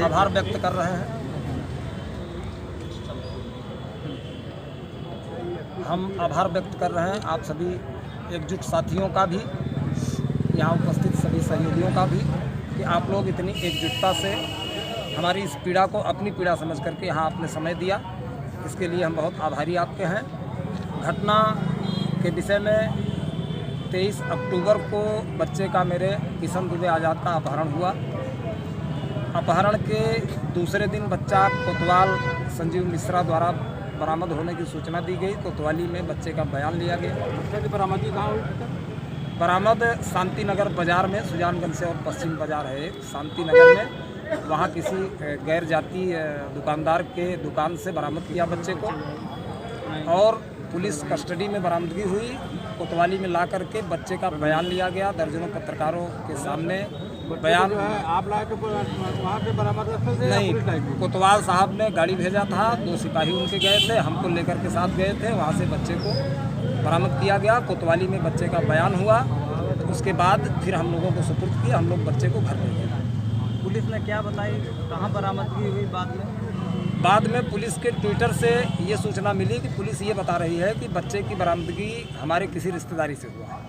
आभार व्यक्त कर रहे हैं। हम आभार व्यक्त कर रहे हैं आप सभी एकजुट साथियों का भी, यहाँ उपस्थित सभी सहयोगियों का भी, कि आप लोग इतनी एकजुटता से हमारी इस पीड़ा को अपनी पीड़ा समझ करके यहाँ आपने समय दिया। इसके लिए हम बहुत आभारी आपके हैं। घटना के विषय में 23 अक्टूबर को बच्चे का मेरे किशन दुबे आज़ाद का अपहरण हुआ। अपहरण के दूसरे दिन बच्चा कोतवाल संजीव मिश्रा द्वारा बरामद होने की सूचना दी गई। कोतवाली में बच्चे का बयान लिया गया। बच्चे की बरामदगी कहाँ हुई? बरामद शांति नगर बाज़ार में, सुजानगंज से और पश्चिम बाज़ार है एक शांति नगर में, वहाँ किसी गैर जातीय दुकानदार के दुकान से बरामद किया बच्चे को और पुलिस कस्टडी में बरामदगी हुई। कोतवाली में ला करके बच्चे का बयान लिया गया। दर्जनों पत्रकारों के सामने बयान आप लाए तो वहाँ पे बरामद नहीं, कोतवाल साहब ने गाड़ी भेजा था, 2 सिपाही उनके गए थे, हमको लेकर के साथ गए थे। वहाँ से बच्चे को बरामद किया गया। कोतवाली में बच्चे का बयान हुआ। उसके बाद फिर हम लोगों को सुपुर्द किया। हम लोग बच्चे को घर ले गए। पुलिस ने क्या बताई, कहाँ बरामदगी हुई? बाद में पुलिस के ट्विटर से ये सूचना मिली कि पुलिस ये बता रही है कि बच्चे की बरामदगी हमारे किसी रिश्तेदारी से हुआ है।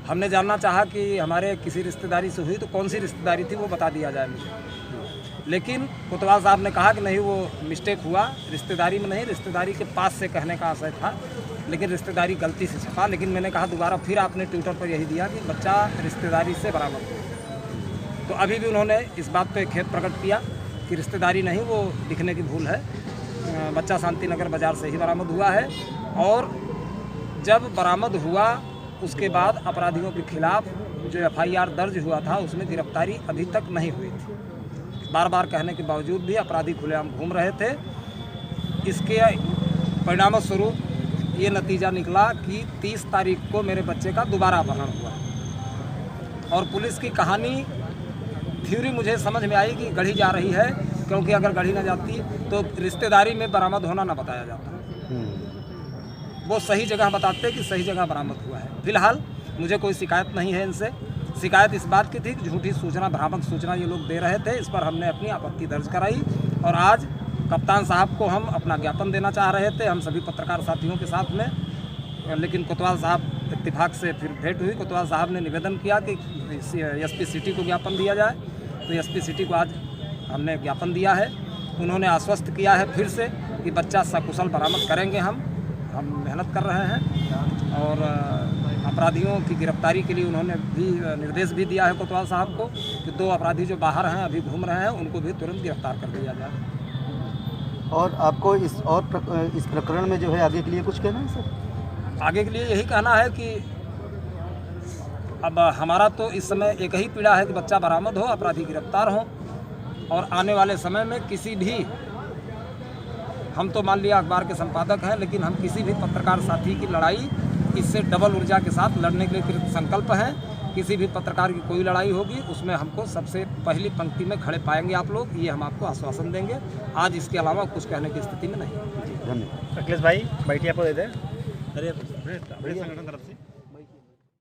हमने जानना चाहा कि हमारे किसी रिश्तेदारी से हुई तो कौन सी रिश्तेदारी थी वो बता दिया जाए मुझे। लेकिन कोतवाल साहब ने कहा कि नहीं, वो मिस्टेक हुआ, रिश्तेदारी में नहीं, रिश्तेदारी के पास से कहने का आशय था, लेकिन रिश्तेदारी गलती से छपा। लेकिन मैंने कहा दोबारा, फिर आपने ट्विटर पर यही दिया कि बच्चा रिश्तेदारी से बरामद हुआ। तो अभी भी उन्होंने इस बात पर खेद प्रकट किया कि रिश्तेदारी नहीं, वो लिखने की भूल है। बच्चा शांति नगर बाज़ार से ही बरामद हुआ है। और जब बरामद हुआ उसके बाद अपराधियों के खिलाफ जो FIR दर्ज हुआ था उसमें गिरफ्तारी अभी तक नहीं हुई थी। बार बार कहने के बावजूद भी अपराधी खुलेआम घूम रहे थे। इसके परिणामस्वरूप ये नतीजा निकला कि 30 तारीख को मेरे बच्चे का दोबारा अपहरण हुआ। और पुलिस की कहानी थ्योरी मुझे समझ में आई कि गढ़ी जा रही है, क्योंकि अगर गढ़ी ना जाती तो रिश्तेदारी में बरामद होना ना बताया जाता। वो सही जगह बताते कि सही जगह बरामद हुआ है। फिलहाल मुझे कोई शिकायत नहीं है इनसे। शिकायत इस बात की थी कि झूठी सूचना, भ्रामक सूचना ये लोग दे रहे थे। इस पर हमने अपनी आपत्ति दर्ज कराई और आज कप्तान साहब को हम अपना ज्ञापन देना चाह रहे थे, हम सभी पत्रकार साथियों के साथ में। लेकिन कोतवाल साहब इत्तेफाक से फिर भेंट हुई। कोतवाल साहब ने निवेदन किया कि SP सिटी को ज्ञापन दिया जाए, तो SP सिटी को आज हमने ज्ञापन दिया है। उन्होंने आश्वस्त किया है फिर से कि बच्चा सकुशल बरामद करेंगे। हम मेहनत कर रहे हैं और अपराधियों की गिरफ्तारी के लिए उन्होंने भी निर्देश भी दिया है कोतवाल साहब को कि 2 अपराधी जो बाहर हैं, अभी घूम रहे हैं, उनको भी तुरंत गिरफ्तार कर दिया जाए। और आपको इस प्रकरण में जो है आगे के लिए कुछ कहना है सर? आगे के लिए यही कहना है कि अब हमारा तो इस समय एक ही पीड़ा है कि बच्चा बरामद हो, अपराधी गिरफ्तार हों। और आने वाले समय में किसी भी, हम तो मान लिया अखबार के संपादक हैं, लेकिन हम किसी भी पत्रकार साथी की लड़ाई इससे डबल ऊर्जा के साथ लड़ने के लिए कृत संकल्प हैं। किसी भी पत्रकार की कोई लड़ाई होगी उसमें हमको सबसे पहली पंक्ति में खड़े पाएंगे आप लोग, ये हम आपको आश्वासन देंगे। आज इसके अलावा कुछ कहने की स्थिति में नहीं। धन्यवाद। अखिलेश भाई बैठिए, आपको दे दें। बड़े संगठन तरफ से